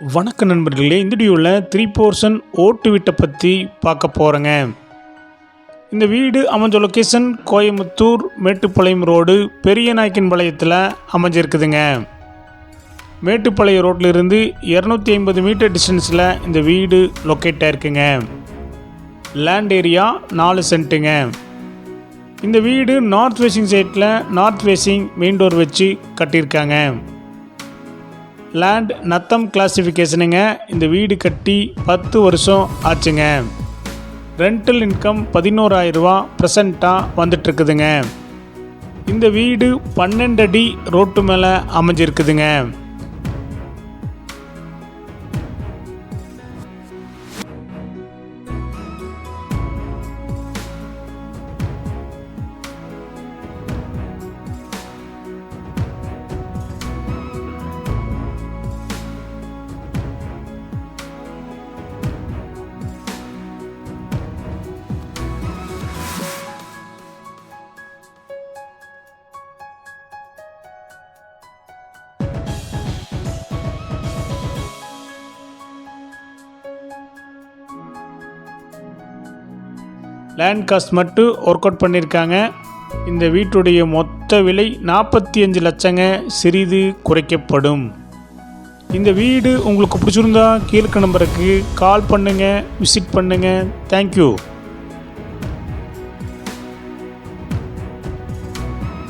வணக்க நண்பர்களே, இந்த வீடியோவில் 3 போர்ஷன் ஓட்டு வீட்டை பற்றி பார்க்க போகிறேங்க. இந்த வீடு அமைஞ்ச லொக்கேஷன் கோயம்புத்தூர் மேட்டுப்பாளையம் ரோடு பெரியநாயக்கன்பாளையத்தில் அமைஞ்சிருக்குதுங்க. மேட்டுப்பாளையம் ரோட்டிலிருந்து 250 மீட்டர் டிஸ்டன்ஸில் இந்த வீடு லொக்கேட் ஆகிருக்குங்க. லேண்ட் ஏரியா 4 சென்ட்டுங்க. இந்த வீடு நார்த் ஃபேஸிங் சைட்டில் நார்த் ஃபேஸிங் மெயின் டோர் வச்சு கட்டியிருக்காங்க. லேண்ட் நத்தம் கிளாசிஃபிகேஷனுங்க. இந்த வீடு கட்டி 10 வருஷம் ஆச்சுங்க. ரெண்டல் இன்கம் 11,000 ரூபா ப்ரெசண்ட்டாக வந்துட்டுருக்குதுங்க. இந்த வீடு 12 அடி ரோட்டு மேலே அமைஞ்சிருக்குதுங்க. லேண்ட் காஸ்ட் மட்டும் ஒர்க் அவுட் பண்ணியிருக்காங்க. இந்த வீட்டுடைய மொத்த விலை 45 லட்சங்க, சிறிது குறைக்கப்படும். இந்த வீடு உங்களுக்கு பிடிச்சிருந்தா கீழ்க்க நம்பருக்கு கால் பண்ணுங்கள், விசிட் பண்ணுங்கள். தேங்க்யூ.